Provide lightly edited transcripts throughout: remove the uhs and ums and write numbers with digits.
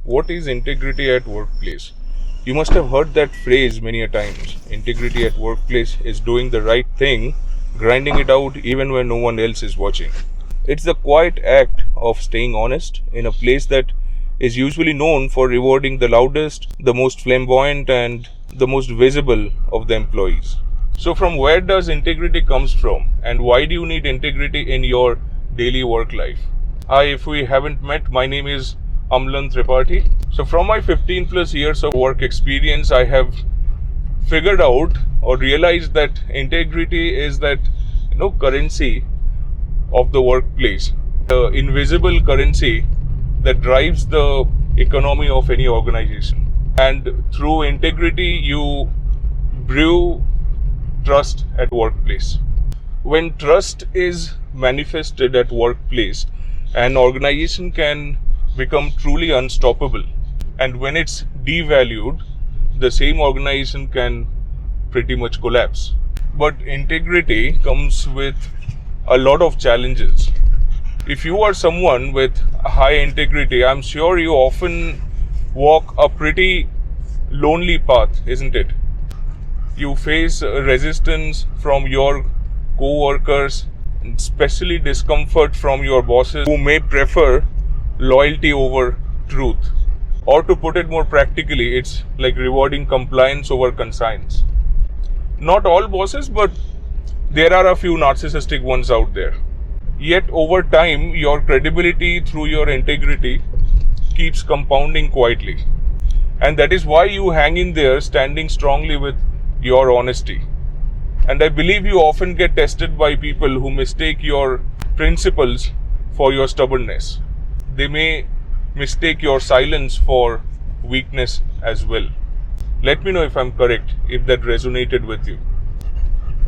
What is integrity at workplace? You must have heard that phrase many a times. Integrity at workplace is doing the right thing, grinding it out even when no one else is watching. It's the quiet act of staying honest in a place that is usually known for rewarding the loudest, the most flamboyant, and the most visible of the employees. So from where does integrity comes from, and why do you need integrity in your daily work life? Hi, if we haven't met, my name is Amlan Tripathi. So from my 15 plus years of work experience, I have figured out or realized that integrity is that currency of the workplace, the invisible currency that drives the economy of any organization. And through integrity, you brew trust at workplace. When trust is manifested at workplace, an organization can become truly unstoppable. And when it's devalued, the same organization can pretty much collapse. But integrity comes with a lot of challenges. If you are someone with high integrity, I'm sure you often walk a pretty lonely path, isn't it? You face resistance from your co-workers, especially discomfort from your bosses who may prefer loyalty over truth. Or to put it more practically, it's like rewarding compliance over conscience. Not all bosses, but there are a few narcissistic ones out there. Yet over time, your credibility through your integrity keeps compounding quietly. And that is why you hang in there standing strongly with your honesty. And I believe you often get tested by people who mistake your principles for your stubbornness. They may mistake your silence for weakness as well. Let me know if I'm correct, if that resonated with you.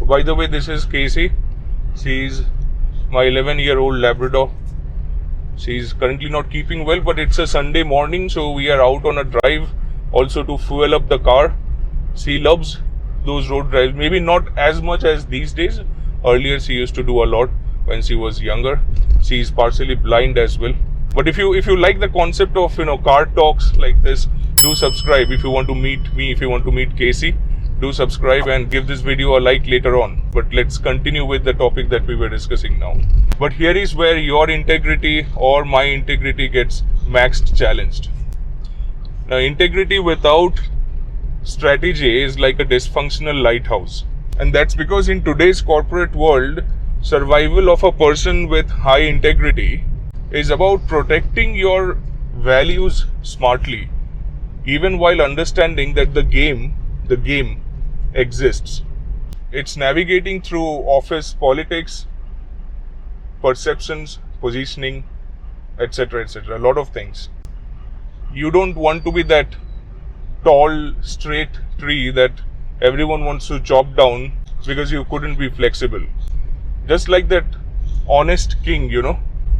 By the way, this is Casey. She's my 11-year-old Labrador. She's currently not keeping well, but it's a Sunday morning, so we are out on a drive also to fuel up the car. She loves those road drives, maybe not as much as these days. Earlier she used to do a lot when she was younger. She is partially blind as well. But if you like the concept of car talks like this, do subscribe. If you want to meet me, if you want to meet Casey, do subscribe and give this video a like later on. But let's continue with the topic that we were discussing now. But here is where your integrity or my integrity gets maxed challenged. Now, integrity without strategy is like a dysfunctional lighthouse. And that's because in today's corporate world, survival of a person with high integrity is about protecting your values smartly, even while understanding that the game exists. It's navigating through office politics, perceptions, positioning, etc., etc. A lot of things. You don't want to be that tall, straight tree that everyone wants to chop down because you couldn't be flexible. Just like that honest king,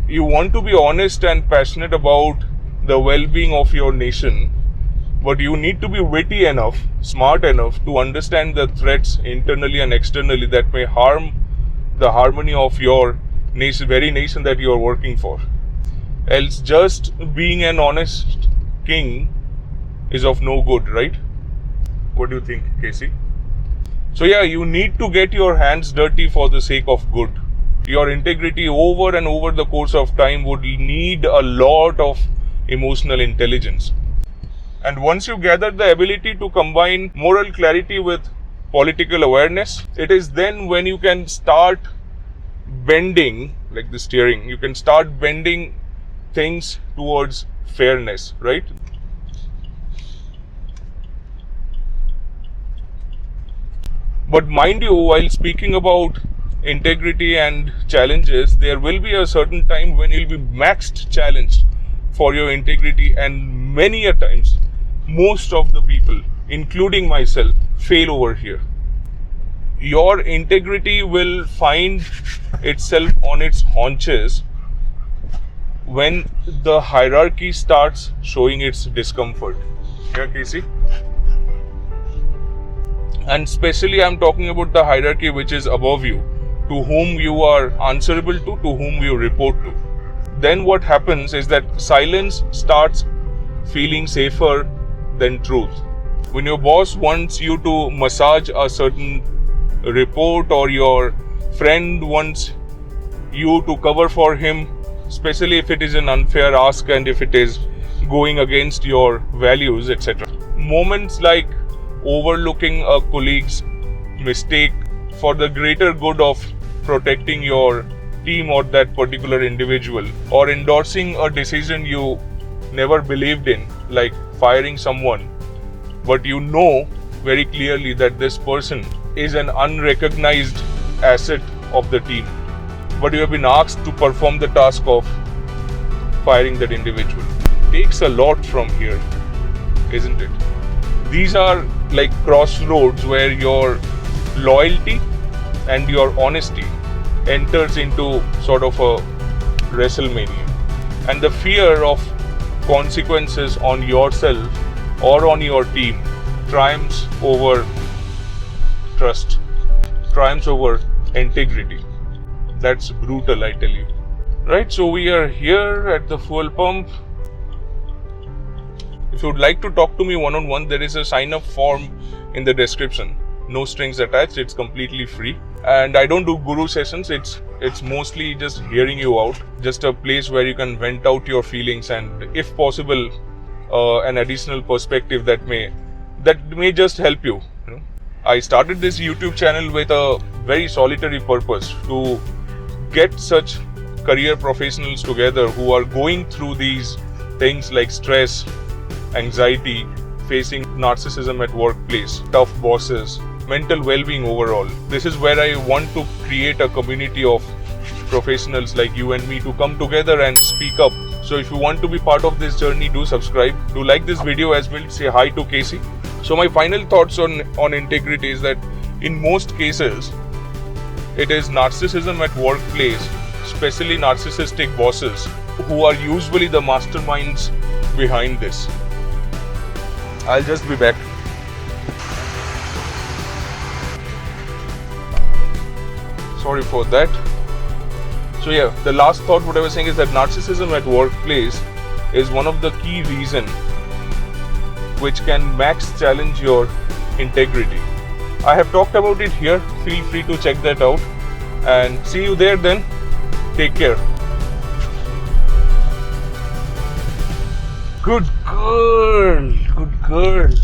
You want to be honest and passionate about the well-being of your nation, but you need to be witty enough, smart enough to understand the threats internally and externally that may harm the harmony of your nation, very nation that you are working for. Else just being an honest king is of no good, right? What do you think, Casey? So yeah, you need to get your hands dirty for the sake of good. Your integrity over and over the course of time would need a lot of emotional intelligence. And once you gather the ability to combine moral clarity with political awareness, it is then when you can start bending, like the steering, you can start bending things towards fairness, right? But mind you, while speaking about integrity and challenges, there will be a certain time when you'll be maxed challenged for your integrity, and many a times, most of the people, including myself, fail over here. Your integrity will find itself on its haunches when the hierarchy starts showing its discomfort. Yeah, Casey? And especially I'm talking about the hierarchy which is above you, to whom you are answerable to whom you report to. Then what happens is that silence starts feeling safer than truth. When your boss wants you to massage a certain report, or your friend wants you to cover for him, especially if it is an unfair ask and if it is going against your values, etc. Moments like overlooking a colleague's mistake for the greater good of protecting your team or that particular individual, or endorsing a decision you never believed in, like firing someone, but you know very clearly that this person is an unrecognized asset of the team, but you have been asked to perform the task of firing that individual. Takes a lot from here, isn't it? These are like crossroads where your loyalty and your honesty enters into sort of a WrestleMania, and the fear of consequences on yourself or on your team triumphs over trust, triumphs over integrity. That's brutal, I tell you. Right, so we are here at the fuel pump. If you would like to talk to me one-on-one, there is a sign-up form in the description. No strings attached, it's completely free. And I don't do guru sessions, it's mostly just hearing you out. Just a place where you can vent out your feelings and, if possible, an additional perspective that may just help you. I started this YouTube channel with a very solitary purpose, to get such career professionals together who are going through these things like stress, anxiety, facing narcissism at workplace, tough bosses, mental well-being overall. This is where I want to create a community of professionals like you and me to come together and speak up. So if you want to be part of this journey, do subscribe, do like this video as well, say hi to Casey. So my final thoughts on integrity is that in most cases, it is narcissism at workplace, especially narcissistic bosses, who are usually the masterminds behind this. I'll just be back. Sorry for that. So yeah, the last thought what I was saying is that narcissism at workplace is one of the key reasons which can max challenge your integrity. I have talked about it here. Feel free to check that out, and see you there then. Take care. Good girl. Good girl.